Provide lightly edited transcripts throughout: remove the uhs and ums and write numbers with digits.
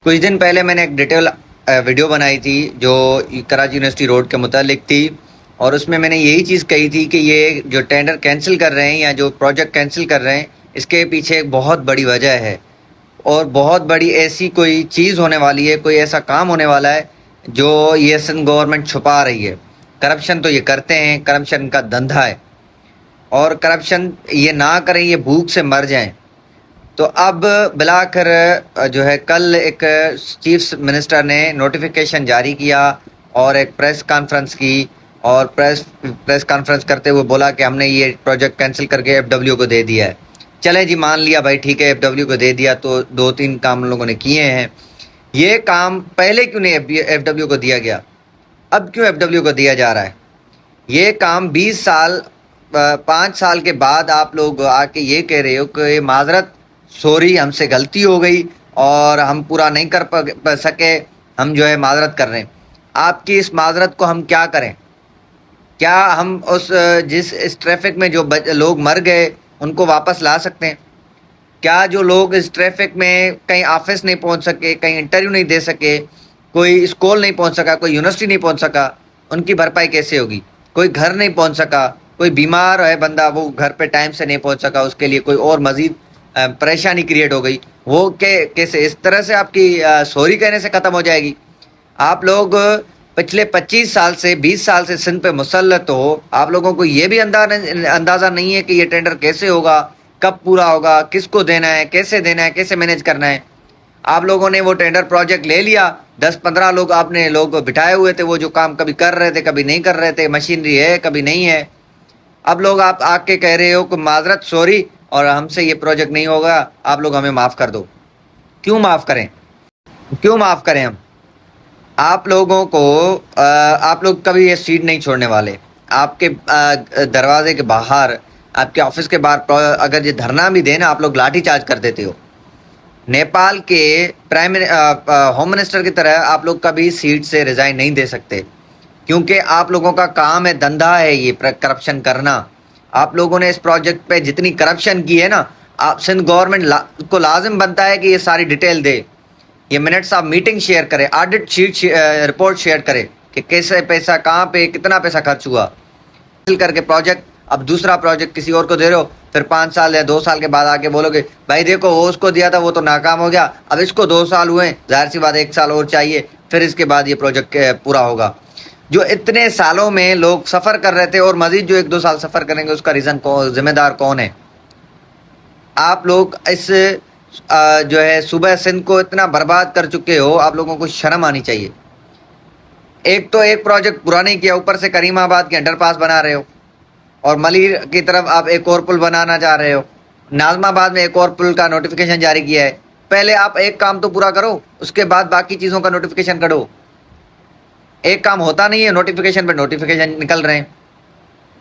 کچھ دن پہلے میں نے ایک ڈیٹیل ویڈیو بنائی تھی جو کراچی یونیورسٹی روڈ کے متعلق تھی، اور اس میں نے یہی چیز کہی تھی کہ یہ جو ٹینڈر کینسل کر رہے ہیں یا جو پروجیکٹ کینسل کر رہے ہیں، اس کے پیچھے ایک بہت بڑی وجہ ہے، اور بہت بڑی ایسی کوئی چیز ہونے والی ہے، کوئی ایسا کام ہونے والا ہے جو یہ سندھ گورنمنٹ چھپا رہی ہے۔ کرپشن تو یہ کرتے ہیں، کرپشن کا دھندا ہے، اور کرپشن یہ نہ کریں، یہ بھوک سے مر جائیں۔ تو اب بلاخر جو ہے کل ایک چیف منسٹر نے نوٹیفیکیشن جاری کیا اور ایک پریس کانفرنس کی، اور پریس کانفرنس کرتے ہوئے بولا کہ ہم نے یہ پروجیکٹ کینسل کر کے ایف ڈبلیو کو دے دیا ہے۔ چلیں جی، مان لیا بھائی، ٹھیک ہے، ایف ڈبلیو کو دے دیا تو 2-3 کام لوگوں نے کیے ہیں۔ یہ کام پہلے کیوں نہیں ایف ڈبلیو کو دیا گیا؟ اب کیوں ایف ڈبلیو کو دیا جا رہا ہے؟ یہ کام 20 سال 5 سال کے بعد آپ لوگ آ کے یہ کہہ رہے ہو کہ معذرت، سوری، ہم سے غلطی ہو گئی اور ہم پورا نہیں کر سکے، ہم جو ہے معذرت کر رہے ہیں۔ آپ کی اس معذرت کو ہم کیا کریں؟ کیا ہم اس ٹریفک میں جو لوگ مر گئے ان کو واپس لا سکتے ہیں؟ کیا جو لوگ اس ٹریفک میں کہیں آفس نہیں پہنچ سکے، کہیں انٹرویو نہیں دے سکے، کوئی اسکول نہیں پہنچ سکا، کوئی یونیورسٹی نہیں پہنچ سکا، ان کی بھرپائی کیسے ہوگی؟ کوئی گھر نہیں پہنچ سکا، کوئی بیمار ہے بندہ، وہ گھر پہ ٹائم سے نہیں پہنچ سکا، اس کے لیے کوئی اور مزید پریشانی کریٹ ہو گئی، وہ کیسے اس طرح سے آپ کی سوری کہنے سے ختم ہو جائے گی؟ آپ لوگ پچھلے 25 سال سے 20 سال سے سندھ پہ مسلط ہو، آپ لوگوں کو یہ بھی اندازہ نہیں ہے کہ یہ ٹینڈر کیسے ہوگا، کب پورا ہوگا، کس کو دینا ہے، کیسے مینیج کرنا ہے۔ آپ لوگوں نے وہ ٹینڈر پروجیکٹ لے لیا، 10-15 لوگ آپ نے بٹھائے ہوئے تھے، وہ جو کام کبھی کر رہے تھے کبھی نہیں کر رہے تھے، مشینری ہے کبھی نہیں ہے۔ اب لوگ آپ آ کے کہہ رہے ہو کہ معذرت، سوری، اور ہم سے یہ پروجیکٹ نہیں ہوگا، آپ لوگ ہمیں معاف کر دو۔ کیوں معاف کریں؟ کیوں معاف کریں ہم؟ آپ لوگوں کو آپ لوگ کبھی یہ سیٹ نہیں چھوڑنے والے۔ آپ کے دروازے کے باہر، آپ کے آفس کے باہر اگر یہ دھرنا بھی دے نا، آپ لوگ لاٹھی چارج کر دیتے ہو۔ نیپال کے ہوم منسٹر کی طرح آپ لوگ کبھی سیٹ سے ریزائن نہیں دے سکتے، کیونکہ آپ لوگوں کا کام ہے، دھندا ہے یہ کرپشن کرنا۔ آپ لوگوں نے اس پروجیکٹ پہ جتنی کرپشن کی ہے نا، آپ سندھ گورنمنٹ کو لازم بنتا ہے کہ یہ ساری ڈیٹیل دے، یہ منٹس آف میٹنگ شیئر کرے، آڈٹ شیٹ رپورٹ شیئر کرے کہ کیسے پیسہ، کہاں پہ کتنا پیسہ خرچ ہوا کر کے پروجیکٹ۔ اب دوسرا پروجیکٹ کسی اور کو دے رہے ہو، پھر 5 سال یا 2 سال کے بعد آ کے بولو گے بھائی دیکھو وہ اس کو دیا تھا، وہ تو ناکام ہو گیا، اب اس کو 2 سال ہوئے، ظاہر سی بات 1 سال اور چاہیے، پھر اس کے بعد یہ پروجیکٹ پورا ہوگا۔ جو اتنے سالوں میں لوگ سفر کر رہے تھے اور مزید جو 1-2 سال سفر کریں گے، اس کا ذمہ دار کون ہے؟ آپ لوگ اس جو ہے صوبہ سندھ کو اتنا برباد کر چکے ہو، آپ لوگوں کو شرم آنی چاہیے۔ ایک پروجیکٹ پورا نہیں کیا، اوپر سے کریم آباد کے انڈر پاس بنا رہے ہو، اور ملیر کی طرف آپ ایک اور پل بنانا چاہ رہے ہو، ناظم آباد میں ایک اور پل کا نوٹیفیکیشن جاری کیا ہے۔ پہلے آپ ایک کام تو پورا کرو، اس کے بعد باقی چیزوں کا نوٹیفیکیشن کرو۔ ایک کام ہوتا نہیں ہے، نوٹیفیکیشن پہ نوٹیفیکیشن نکل رہے ہیں۔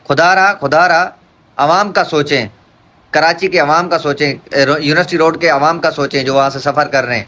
خدا رہا عوام کا سوچیں، کراچی کے عوام کا سوچیں، یونیورسٹی روڈ کے عوام کا سوچیں جو وہاں سے سفر کر رہے ہیں۔